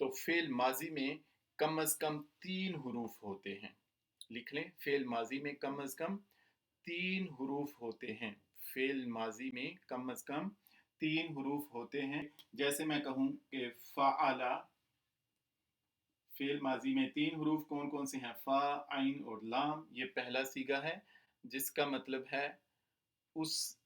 तो फ़ेल माज़ी में कम अज़ कम 3 हुरूफ होते हैं। लिख लें, फ़ेल माज़ी में कम अज़ कम 3 हुरूफ होते हैं। फ़ेल माज़ी में कम अज़ कम 3 हुरूफ होते हैं। जैसे मैं कहूँ कि फ़अला, फ़ेल माज़ी में 3 हुरूफ कौन-कौन से हैं? फ़ा, आइन और लाम। ये पहला सीगा है जिसका मतलब है उस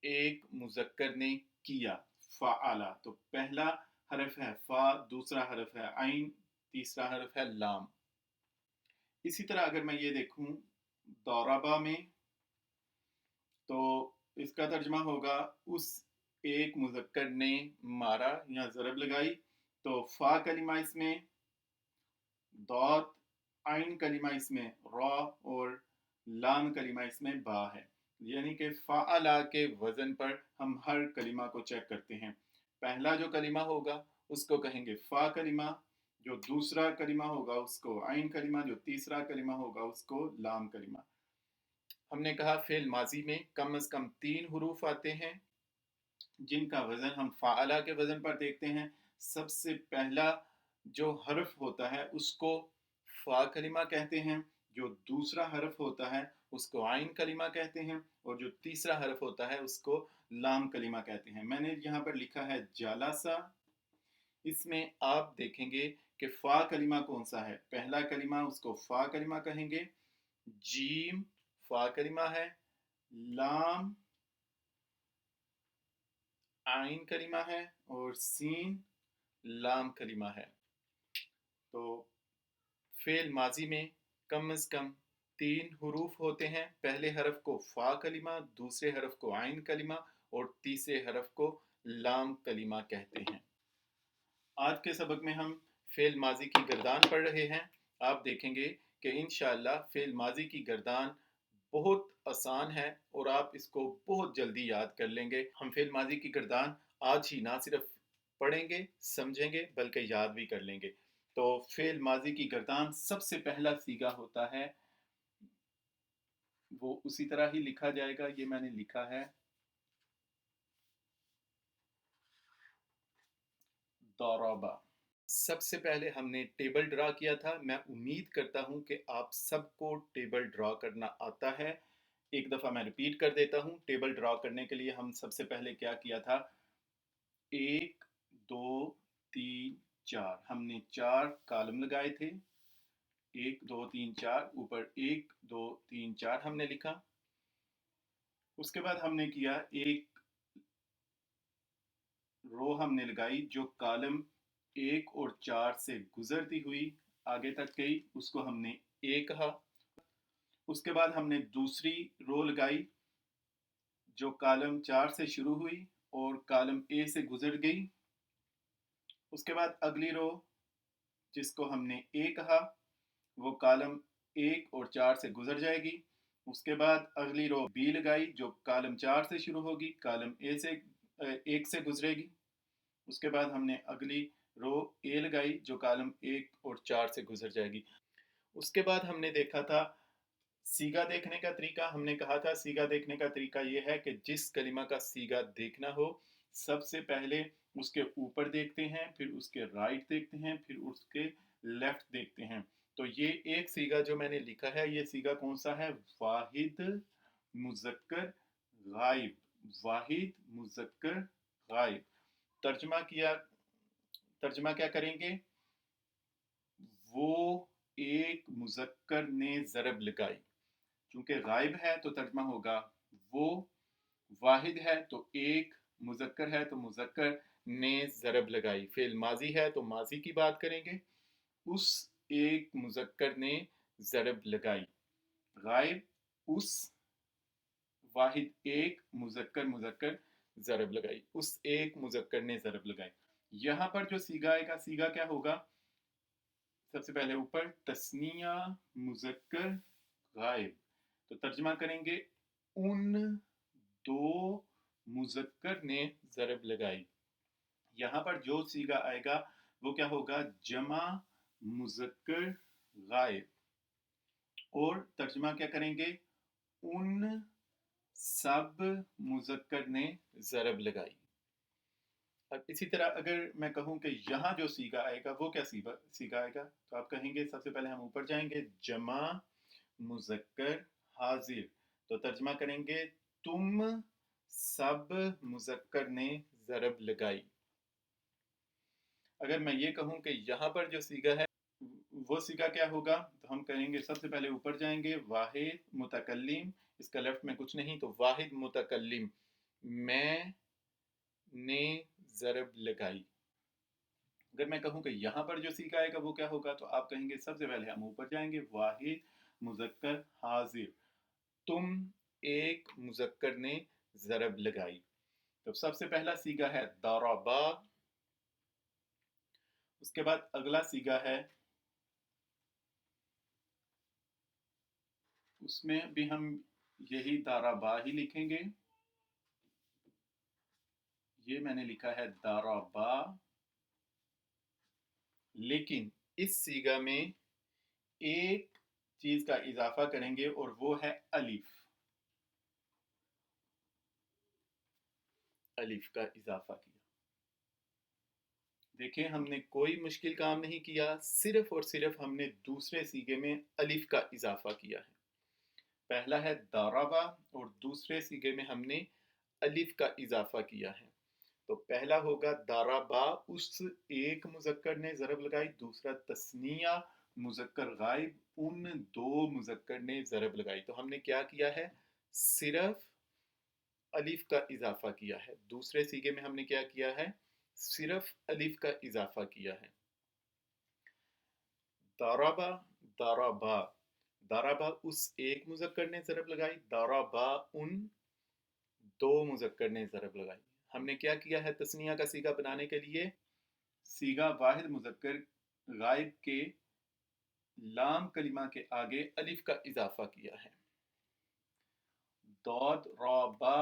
एक मुज़क्कर ने किया, फ़अला। तो पहला हरफ है फ़ा, दूसरा हरफ है आइन, तीसरा हरफ है लाम। इसी तरह अगर मैं ये देखूं दौराबा में, तो इसका तर्जमा होगा उस एक मुज़क्कर ने मारा या ज़रब लगाई। तो फ़ा कलिमा इसमें, दौत, आइन कलिमा इसमें रॉ और लाम कलिमा इसमें बा है। यानी कि फ़अला के वज़न पर हम हर कलिमा को चेक करते हैं। पहला जो कलिमा होगा उसको कहेंगे फ़ा कलिमा, जो दूसरा कलिमा होगा उसको आइन कलिमा, जो तीसरा कलिमा होगा उसको लाम कलिमा। हमने कहा फ़ेल माज़ी में कम अज़ कम 3 हुरूफ आते हैं जिनका वज़न हम फ़अला के वज़न पर देखते हैं। सबसे पहला जो हर्फ होता है उसको फ़ा कलिमा कहते हैं, जो दूसरा हर्फ होता है उसको आइन कलिमा कहते हैं और जो तीसरा हर्फ होता है उसको लाम कलिमा कहते हैं। मैंने यहाँ पर लिखा है जालासा। इसमें आप देखेंगे कि फ़ा कलिमा कौन सा है। पहला कलिमा उसको फ़ा कलिमा कहेंगे, जीम फ़ा कलिमा है, लाम आइन कलिमा है और सीन लाम कलिमा है। तो फ़ेल माज़ी में कम अज़ कम 3 हुरूफ होते हैं। पहले हरफ को फ़ा कलिमा, दूसरे हरफ को आइन कलिमा और तीसरे हरफ को लाम कलिमा कहते हैं। आज के सबक में हम फ़ेल माज़ी की गर्दान पढ़ रहे हैं। आप देखेंगे कि इंशाअल्लाह फ़ेल माज़ी की गर्दान बहुत आसान है और आप इसको बहुत जल्दी याद कर लेंगे। हम फ़ेल माज़ी की गर्दान आज ही ना सिर्फ पढ़ेंगे, समझेंगे, बल्कि याद भी कर लेंगे। तो फ़ेल माज़ी की गर्दान सबसे पहला सीगा होता है, वो उसी तरह ही लिखा जाएगा। ये मैंने लिखा है दौराबा। सबसे पहले हमने टेबल ड्रा किया था। मैं उम्मीद करता हूँ कि आप सबको टेबल ड्रा करना आता है। एक दफ़ा मैं रिपीट कर देता हूँ। टेबल ड्रा करने के लिए हम सबसे पहले क्या किया था? 1 2 3 4, हमने 4 कॉलम लगाए थे। 1 2 3 4, ऊपर 1 2 3 4 हमने लिखा। उसके बाद हमने किया एक रो हमने लगाई जो कॉलम 1 और 4 से गुजरती हुई आगे तक गई, उसको हमने ए कहा। उसके बाद हमने दूसरी रो लगाई जो कॉलम 4 से शुरू हुई और कॉलम ए से गुजर गई। उसके बाद अगली रो जिसको हमने ए कहा वो कॉलम 1 और 4 से गुजर जाएगी। उसके बाद अगली रो बी लगाई जो कॉलम 4 से शुरू होगी, कॉलम ए से 1 से गुजरेगी। उसके बाद हमने अगली रो ए लगाई जो कॉलम 1 और 4 से गुजर जाएगी। उसके बाद हमने देखा था सीगा देखने का तरीका। हमने कहा था सीगा देखने का तरीका ये है कि जिस कलिमा का सीगा देखना हो सबसे पहले उसके ऊपर देखते हैं, फिर उसके राइट देखते हैं, फिर उसके लेफ्ट देखते हैं। तो ये एक सीगा जो मैंने लिखा है, ये सीगा कौन सा है? वाहिद मुज़क्कर गायब। वाहिद मुज़क्कर गायब। तर्जमा किया, तर्जमा क्या करेंगे? वो एक मुज़क्कर ने ज़रब लगाई। चूंकि गायब है तो तर्जमा होगा वो, वाहिद है तो एक, मुज़क्कर है तो मुज़क्कर ने ज़रब लगाई। फ़ेल माजी है तो माजी की बात करेंगे। उस एक मुज़क्कर ने ज़रब लगाई। गायब उस, वाहिद एक, मुज़क्कर मुज़क्कर ज़रब लगाई। उस एक मुज़क्कर ने ज़रब लगाई। यहाँ पर जो सीगा आएगा, सीगा क्या होगा? सबसे पहले ऊपर तस्निया मुज़क्कर गायब। तो तर्जमा करेंगे उन दो मुज़क्कर ने ज़रब लगाई। यहाँ पर जो सीगा आएगा वो क्या होगा? जमा मुज़क्कर गायब। और तर्जमा क्या करेंगे? उन सब मुज़क्कर ने ज़रब लगाई। اب اسی طرح اگر میں کہوں کہ یہاں جو سیگا آئے گا وہ کیا سیگا آئے گا، تو آپ کہیں گے سب سے پہلے ہم اوپر جائیں گے، جمع مذکر حاضر، تو ترجمہ کریں گے تم سب مذکر نے ضرب لگائی۔ اگر میں یہ کہوں کہ یہاں پر جو سیگا ہے وہ سیگا کیا ہوگا، تو ہم کہیں گے سب سے پہلے اوپر جائیں گے، واحد متکلم، اس کا لیفٹ میں کچھ نہیں تو واحد متکلم، میں نے ضرب لگائی۔ اگر میں کہوں کہ یہاں پر جو سیگا آئے گا وہ کیا ہوگا، تو آپ کہیں گے سب سے پہلے ہم اوپر جائیں گے، واحد مذکر حاضر، تم ایک مذکر نے ضرب لگائی۔ تو سب سے پہلا سیگا ہے ضربا، اس کے بعد اگلا سیگا ہے، اس میں بھی ہم یہی ضربا ہی لکھیں گے، یہ میں نے لکھا ہے ضربا، لیکن اس سیگا میں ایک چیز کا اضافہ کریں گے اور وہ ہے الف، الف کا اضافہ کیا۔ دیکھیں ہم نے کوئی مشکل کام نہیں کیا، صرف اور صرف ہم نے دوسرے سیگے میں الف کا اضافہ کیا ہے۔ پہلا ہے ضربا اور دوسرے سیگے میں ہم نے الف کا اضافہ کیا ہے، تو پہلا ہوگا ضربا، اس ایک مذکر نے ضرب لگائی، دوسرا تثنیہ مذکر غائب، ان دو مذکر نے ضرب لگائی۔ تو ہم نے کیا کیا ہے، صرف الف کا اضافہ کیا ہے۔ دوسرے سیگے میں ہم نے کیا کیا ہے، صرف الف کا اضافہ کیا ہے۔ ضربا ضربا، ضربا اس ایک مذکر نے ضرب لگائی، ضربا ان دو مذکر نے ضرب لگائی۔ ہم نے کیا کیا ہے تثنیہ کا سیگا بنانے کے لیے، سیگا واحد مذکر غائب کے لام کلمہ کے آگے الف کا اضافہ کیا ہے۔ ضاد را با،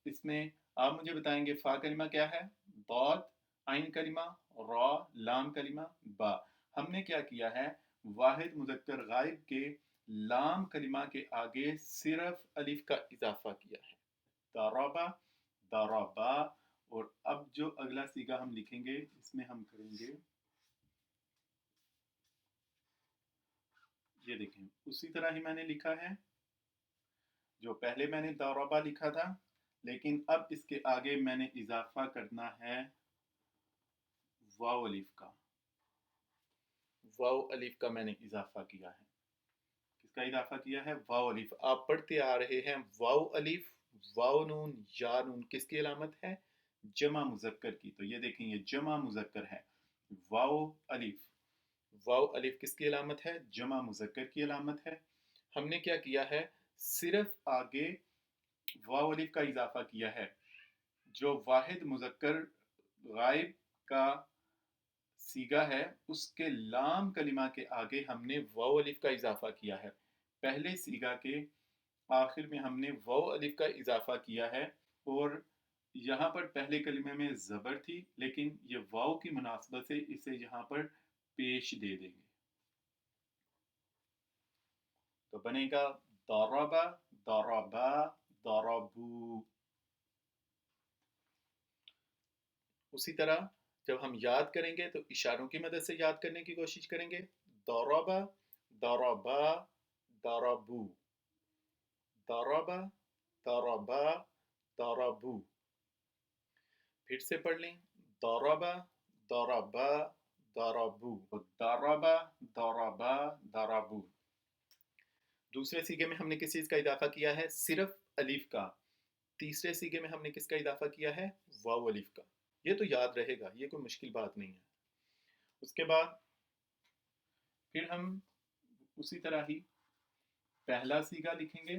اس میں آپ مجھے بتائیں گے فا کلمہ کیا ہے، ضاد عین کلمہ، را لام کلمہ، با۔ ہم نے کیا کیا ہے، واحد مذکر غائب کے لام کلمہ کے آگے صرف الف کا اضافہ کیا ہے، ضربا ضربا۔ اور اب جو اگلا سیگا ہم لکھیں گے اس میں ہم کریں گے، یہ دیکھیں اسی طرح ہی میں نے لکھا ہے جو پہلے میں نے ضربا لکھا تھا، لیکن اب اس کے آگے میں نے اضافہ کرنا ہے واو الف کا، واو الف کا میں نے اضافہ کیا ہے۔ کس کا اضافہ کیا ہے، واو الف۔ آپ پڑھتے آ رہے ہیں واو الف، واو نون یا نون کس کی علامت ہے، جمع مذکر کی، تو یہ دیکھیں یہ جمع مذکر ہے، واو الف، واو الف کس کی علامت ہے، جمع مذکر کی علامت ہے۔ ہم نے کیا کیا ہے، صرف آگے واو الف کا اضافہ کیا ہے، جو واحد مذکر غائب کا سیگا ہے اس کے لام کلمہ کے آگے ہم نے واو الف کا اضافہ کیا ہے۔ پہلے سیگا کے آخر میں ہم نے واو الف کا اضافہ کیا ہے، اور یہاں پر پہلے کلمے میں زبر تھی لیکن یہ واو کی مناسبت سے اسے یہاں پر پیش دے دیں گے، تو بنے گا ضربا ضربا ضربو۔ اسی طرح جب ہم یاد کریں گے تو اشاروں کی مدد سے یاد کرنے کی کوشش کریں گے، ضربا ضربا ضربو، ضربا ضربا ضربو۔ پھر سے پڑھ لیں، ضربا ضربا ضربو، ضربا ضربا ضربو۔ دوسرے سیگے میں ہم نے کس چیز کا اضافہ کیا ہے، صرف الف کا۔ تیسرے سیگے میں ہم نے کس کا اضافہ کیا ہے، واو الف کا۔ یہ تو یاد رہے گا، یہ کوئی مشکل بات نہیں ہے۔ اس کے بعد پھر ہم اسی طرح ہی پہلا سیگا لکھیں گے،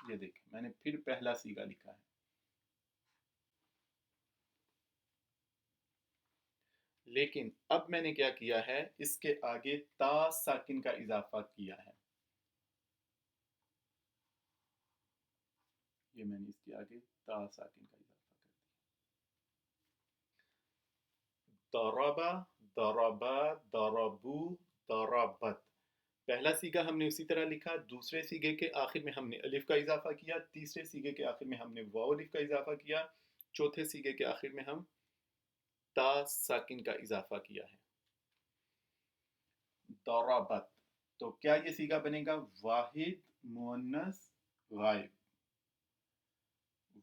یہ دیکھیں میں نے پھر پہلا سیگا لکھا ہے، لیکن اب میں نے کیا کیا ہے، اس کے آگے تا ساکن کا اضافہ کیا ہے، یہ میں نے اس کے آگے تا ساکن کا اضافہ کر دیا۔ ضربا ضربا ضربو ضربت۔ پہلا سیگا ہم نے اسی طرح لکھا، دوسرے سیگے کے آخر میں ہم نے الف کا اضافہ کیا، تیسرے سیگے کے آخر میں ہم نے واو الف کا اضافہ کیا، चौथे सीगे के आखिर में हम ता साकिन का इजाफा किया है। दौराबत, तो क्या ये सीगा बनेगा? वाहिद मुअन्नस गायब,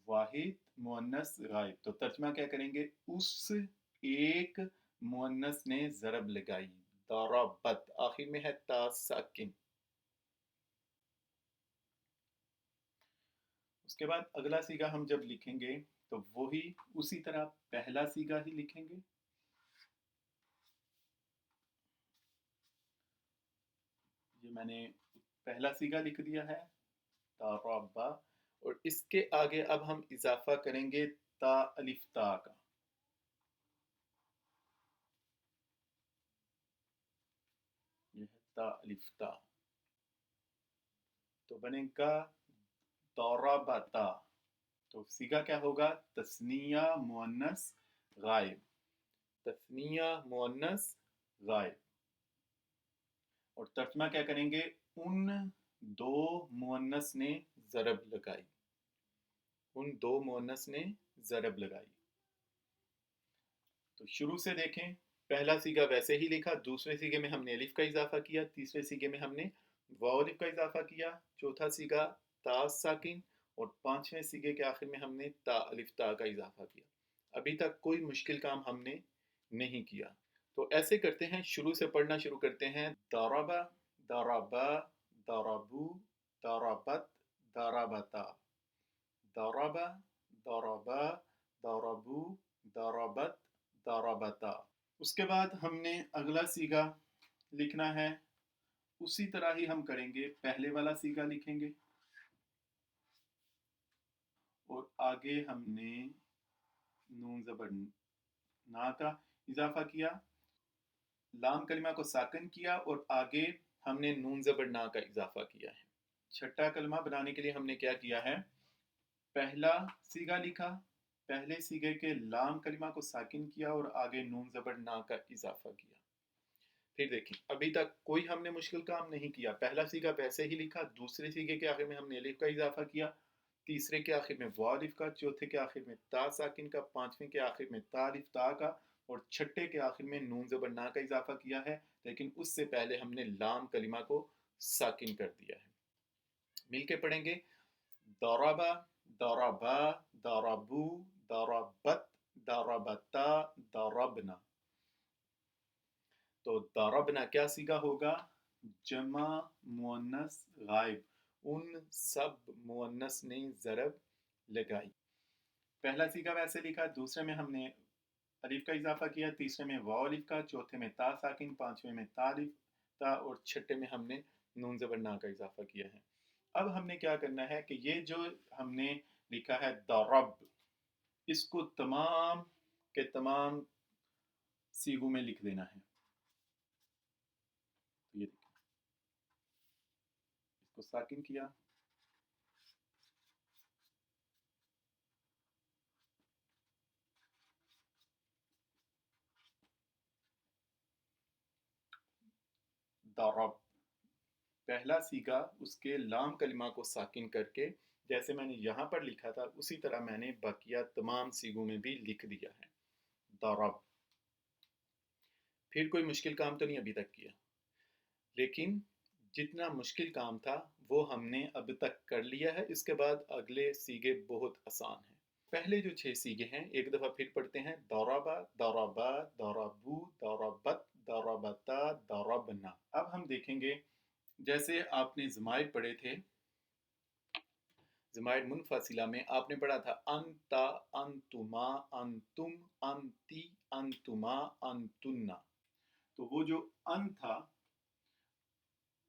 वाहिद मुअन्नस गायब। तो तर्जमा क्या करेंगे? उस एक मुअन्नस ने ज़रब लगाई। दौराबत, आखिर में है ता साकिन। उसके बाद अगला सीगा हम जब लिखेंगे तो वही उसी तरह पहला सीगा ही लिखेंगे। ये मैंने पहला सीगा लिख दिया है, तारबा, और इसके आगे अब हम इजाफा करेंगे ता अलिफ ता का। ये है ता अलिफ ता, तो बनेगा दौराबता। तो सीगा क्या होगा? तस्निया मुअन्नस गायब, तस्निया मुअन्नस गायब। और तर्जमा क्या करेंगे? उन दो मुअन्नस ने ज़रब लगाई, उन दो मुअन्नस ने ज़रब लगाई। तो शुरू से देखें, पहला सीगा वैसे ही लिखा, दूसरे सीगे में हमने अलिफ का इजाफा किया, तीसरे सीगे में हमने वाव अलिफ का इजाफा किया, चौथा सीगा ता साकिन, और पांचवें सीगे के आखिर में हमने ता अलिफ ता का इजाफा किया। अभी तक कोई मुश्किल काम हमने नहीं किया। तो ऐसे करते हैं, शुरू से पढ़ना शुरू करते हैं। दरबा, दरबा, दरबू, दरबत, दरबता, दरबा, दरबा, दरबू, दरबत, दरबता। उसके बाद हमने अगला सीगा लिखना है, उसी तरह ही हम करेंगे। पहले वाला सीगा लिखेंगे और आगे हमने नून ज़बर ना का इजाफा किया, लाम कलिमा को साकिन किया, और आगे हमने नून ज़बर ना का इजाफा किया है। छठा कलमा बनाने के लिए हमने क्या किया है? पहला सीगा लिखा, पहले सीगे के लाम कलिमा को साकिन किया और आगे नून ज़बर ना का इजाफा किया। फिर देखिए, अभी तक कोई हमने मुश्किल काम नहीं किया। पहला सीगा वैसे ही लिखा, दूसरे सीगे के आखिर में हमने अलिफ का इजाफा किया, तीसरे के आखिर में वाव अलिफ का, चौथे के आखिर में ता साकिन का, पांचवें के आखिर में ता अलिफ ता का, और छठे के आखिर में नून ज़बर ना का इजाफा किया है। लेकिन उससे पहले हमने लाम कलिमा को साकिन कर दिया है। मिलके पढ़ेंगे। दौराबा, दौराबा, दौराबू, दौराबत, दौराबता, दौरबना। तो दरबना क्या सीगा होगा? जमा मुअन्नस गायब, उन सब मुअन्नस ने ज़रब लगाई। पहला सीगा वैसे लिखा, दूसरे में हमने अलिफ का इजाफा किया, तीसरे में वाव अलिफ का, चौथे में ता साकिन, पांचवें में ता अलिफ ता, और छठे में हमने नून ज़बर ना का इजाफा किया है। अब हमने क्या करना है कि ये जो हमने लिखा है दरब, इसको तमाम के तमाम सीगों में लिख देना है। ये इसको साकिन किया, दरब, पहला सीगा उसके लाम कलिमा को साकिन करके, जैसे मैंने यहाँ पर लिखा था उसी तरह मैंने बाकिया तमाम सीगों में भी लिख दिया है, दरब। फिर कोई मुश्किल काम तो नहीं अभी तक किया, लेकिन जितना मुश्किल काम था वो हमने अब तक कर लिया है। इसके बाद अगले सीगे बहुत आसान हैं। पहले जो 6 सीगे हैं एक दफ़ा फिर पढ़ते हैं। दौराबा, दौराबा, दौराबू, दौराबत, दौराबता, दौरबना। अब हम देखेंगे, जैसे आपने ज़माइर पढ़े थे, ज़माइर मुनफसिला में आपने पढ़ा था अंता, अंतुमा, अंतुम, अंती, अंतुमा, अंतुन्ना। तो वो जो अन था,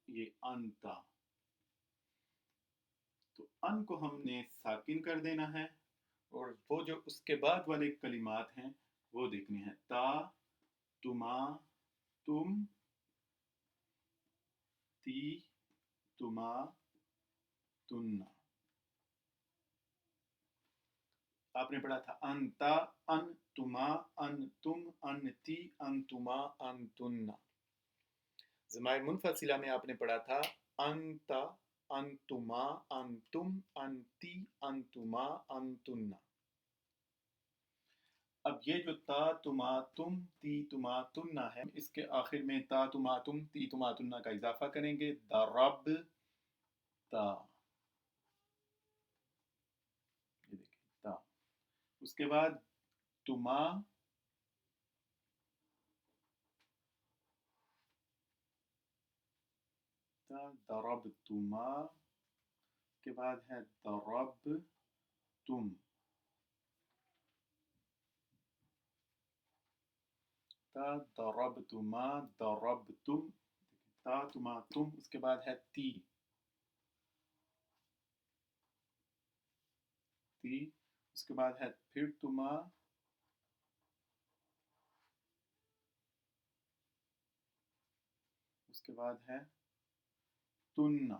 ये अंता, तो अन को हमने साकिन कर देना है, और वो जो उसके बाद वाले कलिमात हैं वो देखने हैं। ता, तुमा, तुम, ती, तुमा, तुन्ना। आपने पढ़ा था अंता, अन, तुमा, अन, तुम, अन, ती, अन, तुमा, अन, तुन्ना। ज़माइर मुनफसिला में आपने पढ़ा था अंता, अंतुमा, अंतुम, अंती, अंतुमा, अंतुन्ना। اب یہ جو تا تما تم تی تما تننا ہے، اس کے آخر میں تا تما تم تی تما تننا کا اضافہ کریں گے، ضرب تا، یہ دیکھیں تا، اس کے بعد تما تا ضرب تما کے بعد ہے ضرب تم، تا ضرب تما ضرب تم، تا تما تم، اس کے بعد ہے تی، تی، اس کے بعد ہے پھر تما، اس کے بعد ہے تننا،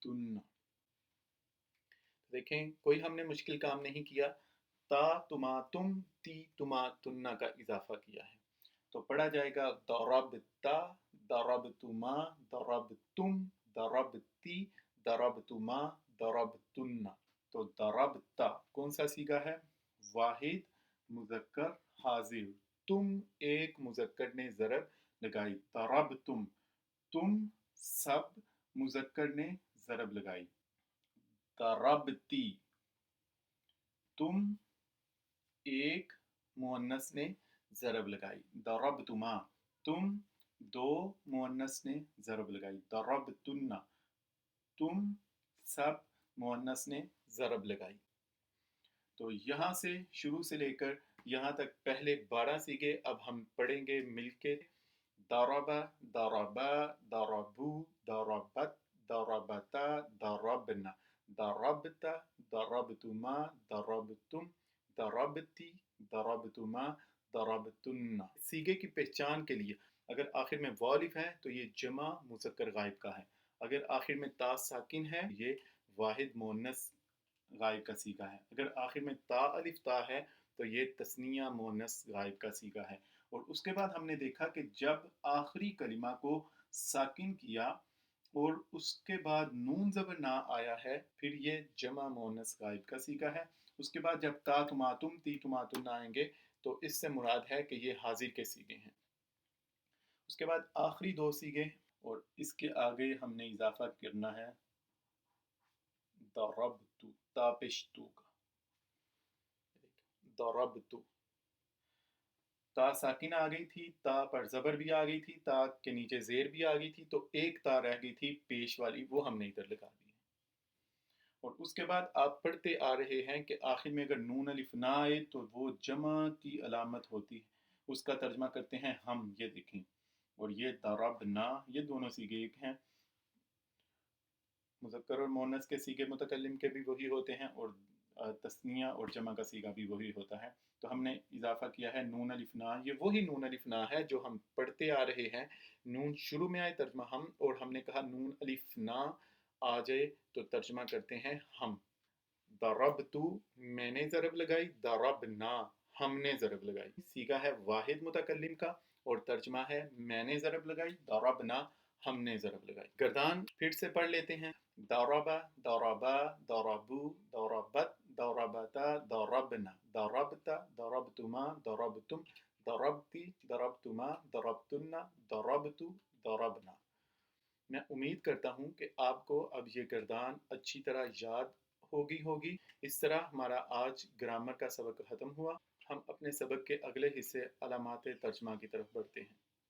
تننا۔ دیکھیں کوئی ہم نے مشکل کام نہیں کیا، تا تما تم تی تما تننا کا اضافہ کیا ہے، تو پڑھا جائے گا ضربتا ضربتما ضربتم ضربتی ضربتما ضربتن۔ تو ضربتا کون سا صیغہ ہے؟ واحد مذکر حاضر، تم ایک مذکر نے ضرب لگائی، ضربتم تم سب مذکر نے ضرب لگائی، ضربتی تم ایک مؤنث نے ضرب لگائی، ضربتما تم دو مؤنث نے ضرب لگائی، ضربتن تم سب مؤنث نے ضرب لگائی۔ تو یہاں سے شروع سے لے کر یہاں تک پہلے 12 صیغے اب ہم پڑھیں گے مل کے، ضربا ضربا ضربو ضربت ضربتا ضربنا ضربت ضربتما ضربتم ضربتی ضربتما ضربتن۔ صیغے کی پہچان کے لیے اگر آخر میں واو الف ہے تو یہ جمع مذکر غائب کا ہے، اگر آخر میں تا ساکن ہے یہ واحد مؤنث غائب کا صیغہ ہے، اگر آخر میں تا الف تا ہے تو یہ تثنیہ مؤنث غائب کا صیغہ ہے۔ اور اس کے بعد ہم نے دیکھا کہ جب آخری کلمہ کو ساکن کیا اور اس کے بعد نون زبر نہ آیا ہے پھر یہ جمع مؤنث غائب کا صیغہ ہے۔ اس کے بعد جب تا تماتم تی تماتن آئیں گے تو اس سے مراد ہے کہ یہ حاضر کے صیغے ہیں۔ اس کے بعد آخری دو صیغے اور اس کے آگے ہم نے اضافہ کرنا ہے ضربت، تا پیش تو کا، ضربت، تا ساکن آ گئی تھی، تا پر زبر بھی آ گئی تھی، تا کے نیچے زیر بھی آ گئی تھی، تو ایک تا رہ گئی تھی پیش والی، وہ ہم نے ادھر لگا دی ہے۔ اور اس کے بعد آپ پڑھتے آ رہے ہیں کہ آخر میں اگر نون الف نہ آئے تو وہ جمع کی علامت ہوتی ہے، اس کا ترجمہ کرتے ہیں ہم، یہ دیکھیں، اور یہ ضربنا، یہ دونوں صیغے ایک ہیں، مذکر اور مؤنث کے صیغے متکلم کے بھی وہی ہوتے ہیں اور تثنیہ اور جمع کا صیغہ بھی وہی ہوتا ہے۔ تو ہم نے اضافہ کیا ہے نون الف نا، یہ وہی نون الف نا ہے جو ہم پڑھتے آ رہے ہیں، نون شروع میں آئے ترجمہ ہم، اور ہم نے کہا نون الف نا آ جائے تو ترجمہ کرتے ہیں ہم۔ ضربتو میں نے ضرب لگائی، ضربنا ہم نے ضرب لگائی، صیغہ ہے واحد متکلم کا اور ترجمہ ہے میں نے ضرب لگائی، ضربنا ہم نے ضرب لگائی۔ گردان پھر سے پڑھ لیتے ہیں، ضربا ضربا ضربو ضربت ضربتا ضربنا ضربتا ضربتما ضربتم ضربتی ضربتما ضربتن ضربتو ضربنا۔ میں امید کرتا ہوں کہ آپ کو اب یہ گردان اچھی طرح یاد ہوگی۔ اس طرح ہمارا آج گرامر کا سبق ختم ہوا۔ ہم اپنے سبق کے اگلے حصے علامات ترجمہ کی طرف بڑھتے ہیں۔